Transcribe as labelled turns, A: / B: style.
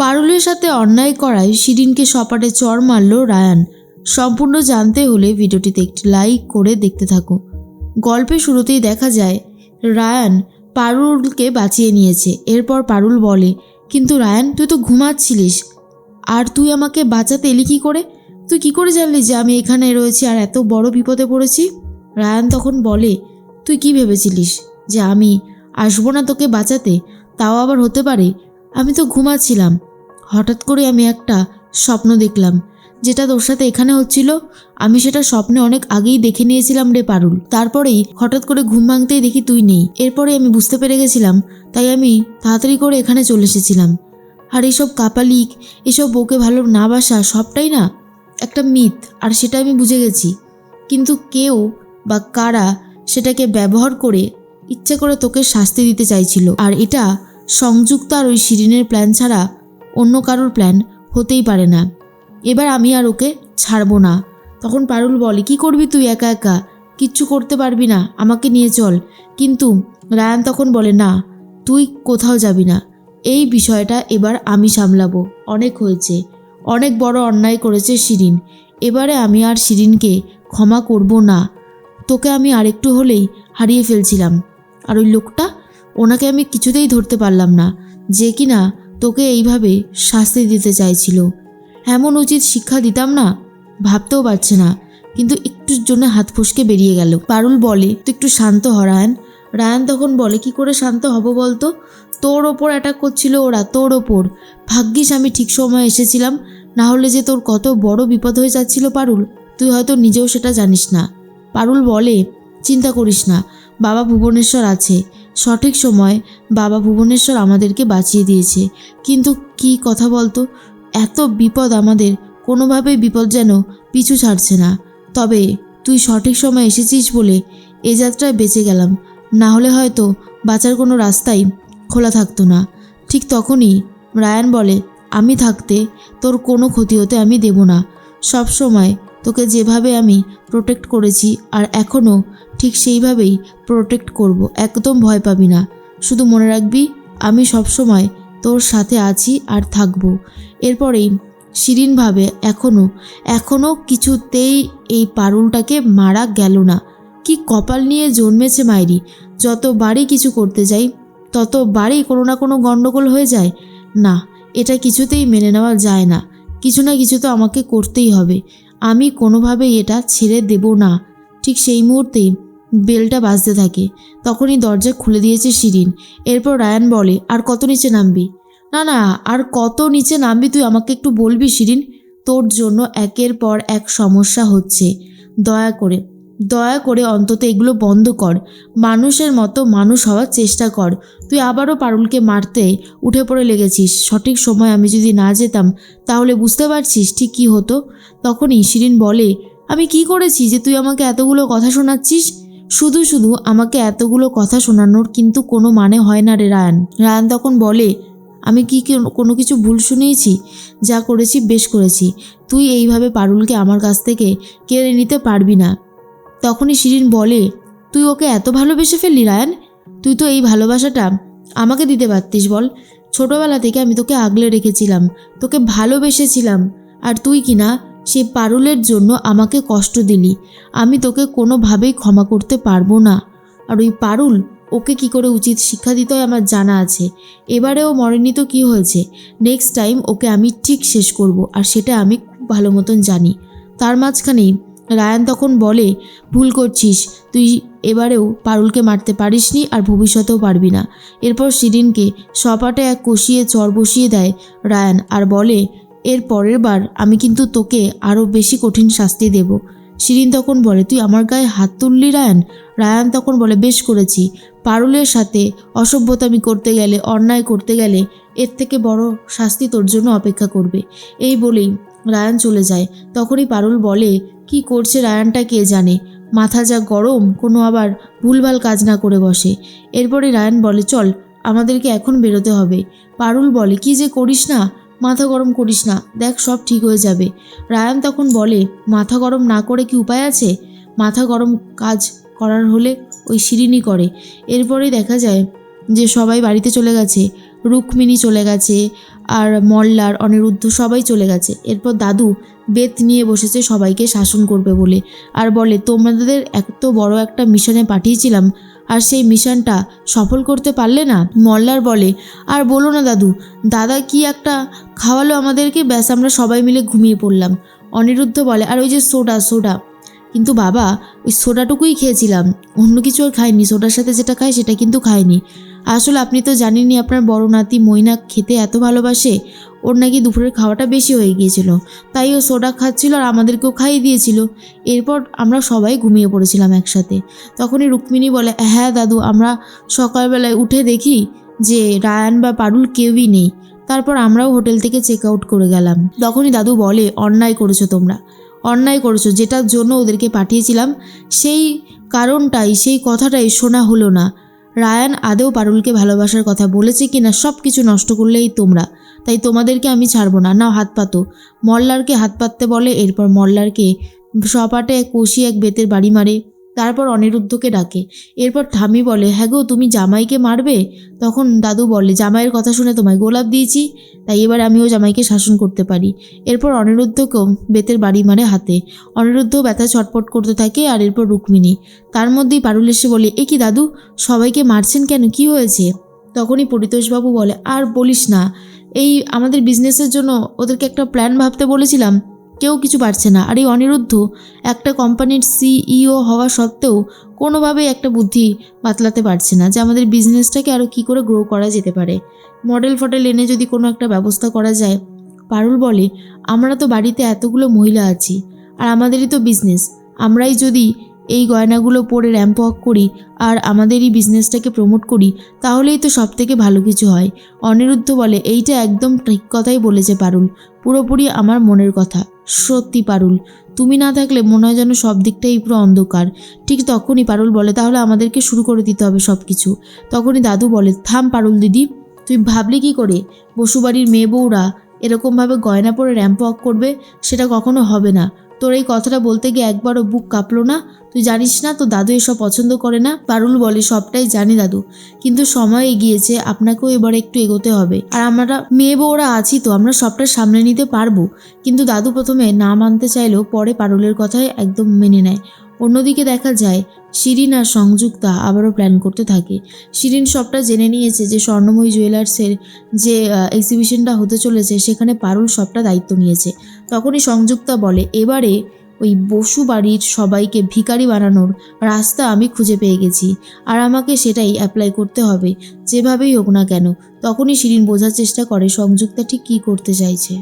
A: পারুলের সাথে অন্যায় করায় শিরিনকে সপাটে চড় মারল রায়ান। সম্পূর্ণ জানতে হলে ভিডিওটিতে একটি লাইক করে দেখতে থাকো। গল্পের শুরুতেই দেখা যায় রায়ান পারুলকে বাঁচিয়ে নিয়েছে। এরপর পারুল বলে, কিন্তু রায়ান, তুই তো ঘুমাচ্ছিলিস, আর তুই আমাকে বাঁচাতে এলি কী করে? তুই কী করে জানলি যে আমি এখানে রয়েছি আর এত বড় বিপদে পড়েছি? রায়ান তখন বলে, তুই কি ভেবেছিলিস যে আমি আসবো না তোকে বাঁচাতে? তাও আবার হতে পারে? আমি তো ঘুমাচ্ছিলাম, হঠাৎ করে আমি একটা স্বপ্ন দেখলাম, যেটা তোর সাথে এখানে হচ্ছিল। আমি সেটা স্বপ্নে অনেক আগেই দেখে নিয়েছিলাম রে পারুল। তারপরেই হঠাৎ করে ঘুম ভাঙতেই দেখি তুই নেই। এরপরে আমি বুঝতে পেরে গেছিলাম, তাই আমি তাড়াতাড়ি করে এখানে চলে এসেছিলাম। আর এইসব কাপালিক, এসব বউকে ভালো না বাসা সবটাই না একটা মিথ, আর সেটা আমি বুঝে গেছি। কিন্তু কেউ বা কারা সেটাকে ব্যবহার করে ইচ্ছে করে তোকে শাস্তি দিতে চাইছিল, আর এটা সংযুক্ত আর ওই শিরিনের প্ল্যান ছাড়া অন্য কারোর প্ল্যান হতেই পারে না। এবার আমি আর ওকে ছাড়বো না। তখন পারুল বলে, কি করবি তুই একা একা? কিচ্ছু করতে পারবি না, আমাকে নিয়ে চল। কিন্তু রায়ান তখন বলে, না, তুই কোথাও যাবি না, এই বিষয়টা এবার আমি সামলাবো। অনেক হয়েছে, অনেক বড় অন্যায় করেছে শিরিন, এবারে আমি আর শিরিনকে ক্ষমা করব না। তোকে আমি আরেকটু হলেই হারিয়ে ফেলছিলাম, আর ওই লোকটা, ওনাকে আমি কিছুতেই ধরতে পারলাম না, যে কিনা তোকে এইভাবে শাস্তি দিতে চাইছিল। এমন উচিত শিক্ষা দিতাম না, ভাবতেও পারছে না, কিন্তু একটুর জন্য হাত ফসকে বেরিয়ে গেল। পারুল বলে, তুই একটু শান্ত হ রায়ান। রায়ান তখন বলে, কি করে শান্ত হব বলতো? তোর ওপর অ্যাটাক করছিল ওরা, তোর ওপর। ভাগ্যিস আমি ঠিক সময় এসেছিলাম, না হলে যে তোর কত বড় বিপদ হয়ে যাচ্ছিল পারুল, তুই হয়তো নিজেও সেটা জানিস না। পারুল বলে, চিন্তা করিস না, বাবা ভুবনেশ্বর আছে, সঠিক সময় বাবা ভুবনেশ্বর আমাদেরকে বাঁচিয়ে দিয়েছে। কিন্তু কি কথা বলতো, এত বিপদ আমাদের, কোনোভাবেই বিপদ যেন পিছু ছাড়ছে না। তবে তুই সঠিক সময় এসেছিস বলে এ যাত্রায় বেঁচে গেলাম, না হলে হয়তো বাঁচার কোনো রাস্তাই খোলা থাকতো না। ঠিক তখনই রায়ান বলে, আমি থাকতে তোর কোনো ক্ষতি হতে আমি দেব না। সব সময় তোকে যেভাবে আমি প্রোটেক্ট করেছি আর এখনও ঠিক সেইভাবেই প্রোটেক্ট করব, একদম ভয় পাবি না। শুধু মনে রাখবি, আমি সব সময় তোর সাথে আছি আর থাকবো। এরপরেই শিরিন ভাবে, এখনও কিছুতেই এই পারুলটাকে মারা গেল না। কি কপাল নিয়ে জন্মেছে মায়েরি, যতবারই কিছু করতে যাই ততবারই কোনো না কোনো গণ্ডগোল হয়ে যায়। না, এটা কিছুতেই মেনে নেওয়া যায় না, কিছু না কিছু তো আমাকে করতেই হবে, আমি কোনোভাবেই এটা ছেড়ে দেব না। ঠিক সেই মুহূর্তেই বেলটা বাজতে থাকে, তখনই দরজা খুলে দিয়েছে শিরিন। এরপর রায়ান বলে, আর কত নিচে নামবি? না না, আর কত নিচে নামবি তুই আমাকে একটু বলবি শিরিন? তোর জন্য একের পর এক সমস্যা হচ্ছে, দয়া করে অন্তত এগুলো বন্ধ কর, মানুষের মতো মানুষ হওয়ার চেষ্টা কর। তুই আবারও পারুলকে মারতে উঠে পড়ে লেগেছিস। সঠিক সময় আমি যদি না যেতাম তাহলে বুঝতে পারছিস ঠিক কী হতো। তখনই শিরিন বলে, আমি কি করেছি যে তুই আমাকে এতগুলো কথা শোনাচ্ছিস? শুধু শুধু আমাকে এতগুলো কথা শোনানোর কিন্তু কোনো মানে হয় না রে রায়ান। রায়ান তখন বলে, আমি কি কোনো কিছু ভুল শুনিয়েছি? যা করেছি বেশ করেছি, তুই এইভাবে পারুলকে আমার কাছ থেকে কেড়ে নিতে পারবি না। তখনই শিরিন বলে, তুই ওকে এত ভালোবেসে ফেললি রায়ান? তুই তো এই ভালোবাসাটা আমাকে দিতে পারতিস বল। ছোটোবেলা থেকে আমি তোকে আগলে রেখেছিলাম, তোকে ভালোবেসেছিলাম, আর তুই কিনা সেই পারুলের জন্য আমাকে কষ্ট দিলি। আমি তোকে কোনোভাবেই ক্ষমা করতে পারবো না। আর ওই পারুল, ওকে কি করে উচিত শিক্ষা দিতে হয় আমার জানা আছে। এবারেও মরেনি তো কী হয়েছে, নেক্সট টাইম ওকে আমি ঠিক শেষ করব, আর সেটা আমি খুব ভালো মতন জানি। তার মাঝখানেই রায়ান তখন বলে, ভুল করছিস, তুই এবারেও পারুলকে মারতে পারিসনি আর ভবিষ্যতেও পারবি না। এরপর শিরিনকে সপাটে এক কষিয়ে চর বসিয়ে দেয় রায়ান, আর বলে, এর পরের বার আমি কিন্তু তোকে আরও বেশি কঠিন শাস্তি দেব। শিরিন তখন বলে, তুই আমার গায়ে হাত তুললি রায়ান? রায়ান তখন বলে, বেশ করেছি, পারুলের সাথে অসভ্যতামি করতে গেলে, অন্যায় করতে গেলে এর থেকে বড় শাস্তি তোর জন্য অপেক্ষা করবে। এই বলেই রায়ান চলে যায়। তখনই পারুল বলে, কি করছে রায়ানটা কে জানে, মাথা যা গরম, কোনো আবার ভুলভাল কাজ না করে বসে। এরপরে রায়ান বলে, চল আমাদেরকে এখন বেরোতে হবে। পারুল বলে, কি যে করিস না, মাথা গরম করিস না, দেখ সব ঠিক হয়ে যাবে। রায়ান তখন বলে, মাথা গরম না করে কি উপায় আছে? মাথা গরম কাজ করার হলে ওই শিরিনই করে। এরপরেই দেখা যায় যে সবাই বাড়িতে চলে গেছে, রুক্মিণী চলে গেছে, আর মল্লার, অনিরুদ্ধ সবাই চলে গেছে। এরপর দাদু বেত নিয়ে বসেছে সবাইকে শাসন করবে বলে, আর বলে তোমাদের এত বড় একটা মিশনে পাঠিয়েছিলাম আর সেই মিশনটা সফল করতে পারলে না। মল্লার বলে আর বলো না দাদু, দাদা কি একটা খাওয়ালো আমাদেরকে, ব্যাস আমরা সবাই মিলে ঘুমিয়ে পড়লাম। অনিরুদ্ধ বলে আর ওই যে সোডা, কিন্তু বাবা ওই সোডাটুকুই খেয়েছিলাম, অন্য কিছু আর খাইনি, সোডার সাথে যেটা খাই সেটা কিন্তু খাইনি। আসলে আপনি তো জানেনই আপনার বড় নাতি মৈনাক খেতে এত ভালোবাসে, ওর নাকি দুপুরের খাওয়াটা বেশি হয়ে গিয়েছিল, তাই ও সোডা খাচ্ছিল আর আমাদেরকেও খাইয়ে দিয়েছিল। এরপর আমরা সবাই ঘুমিয়ে পড়েছিলাম একসাথে। তখনই রুক্মিণী বলে হ্যাঁ দাদু, আমরা সকালবেলায় উঠে দেখি যে রায়ান বা পারুল কেউই নেই। তারপর আমরাও হোটেল থেকে চেক আউট করে গেলাম। তখনই দাদু বলে অন্যায় করেছো তোমরা, অন্যায় করেছো, যেটার জন্য ওদেরকে পাঠিয়েছিলাম সেই কারণটাই, সেই কথাটাই শোনা হলো না। রায়ান আদৌ পারুলকে ভালোবাসার কথা বলেছে কিনা সব কিছু নষ্ট করলেই তোমরা, তাই তোমাদেরকে আমি ছাড়বো না, নাও হাত পাতো। মল্লারকে হাত পাততে বলে, এরপর মল্লারকে সপাটে কষিয়ে এক বেতের বাড়ি মারে। তারপর অনিরুদ্ধকে ডাকে। এরপর ঠামি বলে হ্যাঁ গো, তুমি জামাইকে মারবে? তখন দাদু বলে জামাইয়ের কথা শুনে তোমায় গোলাপ দিয়েছি, তাই এবার আমিও জামাইকে শাসন করতে পারি। এরপর অনিরুদ্ধকেও বেতের বাড়ি মারে হাতে। অনিরুদ্ধ ব্যথা ছটপট করতে থাকে। আর এরপর রুক্মিণী, তার মধ্যেই পারুল এসে বলে এ কি দাদু, সবাইকে মারছেন কেন, কি হয়েছে? তখনই পরিতোষবাবু বলে আর বলিস না, এই আমাদের বিজনেসের জন্য ওদেরকে একটা প্ল্যান ভাবতে বলেছিলাম, কেউ কিছু পারছে না। আর এই অনিরুদ্ধ একটা কোম্পানির সিইও হওয়া সত্ত্বেও কোনোভাবেই একটা বুদ্ধি বাতলাতে পারছে না যে আমাদের বিজনেসটাকে আরও কী করে গ্রো করা যেতে পারে, মডেল এনে যদি কোনো একটা ব্যবস্থা করা যায়। পারুল বলে আমরা তো বাড়িতে এতগুলো মহিলা আছি আর আমাদেরই তো বিজনেস, আমরাই যদি এই গয়নাগুলো পরে র্যাম্প ওয়াক করি আর আমাদেরই বিজনেসটাকে প্রমোট করি, তাহলেই তো সব থেকে ভালো কিছু হয়। অনিরুদ্ধ বলে এইটা একদম ঠিক কথাই বলেছে পারুল, পুরোপুরি আমার মনের কথা। সত্যি পারুল, তুমি না থাকলে মনে হয় যেন সব দিকটাই পুরো অন্ধকার। ঠিক তখনই পারুল বলে তাহলে আমাদেরকে শুরু করে দিতে হবে সব কিছু। তখনই দাদু বলে থাম পারুল দিদি, তুই ভাবলি কি করে বসুবাড়ির মেয়ে বউরা এরকমভাবে গয়না পরে র্যাম্প ওয়াক করবে? সেটা কখনো হবে না। তোর এই কথাটা বলতে গিয়ে একবারও বুক কাঁপলো না? তুই জানিস না তো দাদু এসব পছন্দ করে না? পারুল বলে সবটাই জানি দাদু, কিন্তু সময় এগিয়েছে, আপনাকেও এবার একটু এগোতে হবে। আর আমরা মেয়ে বউরা আছি তো, আমরা সবটা সামনে নিতে পারবো। কিন্তু দাদু প্রথমে না মানতে চাইলেও পরে পারুলের কথাই একদম মেনে নেয়। অন্যদিকে দেখা যায় শিরিন আর সংযুক্তা আবারও প্ল্যান করতে থাকে। শিরিন সবটা জেনে নিয়েছে যে স্বর্ণময়ী জুয়েলার্সের যে এক্সিবিশনটা হতে চলেছে সেখানে পারুল সবটা দায়িত্ব নিয়েছে। তখনই সংযুক্তা বলে এবারে ওই বসু বাড়ির সবাইকে ভিখারি বানানোর রাস্তা আমি খুঁজে পেয়ে গেছি, আর আমাকে সেটাই অ্যাপ্লাই করতে হবে যেভাবেই হোক না কেন। তখনই শিরিন বোঝার চেষ্টা করে সংযুক্তা ঠিক কী করতে চাইছে।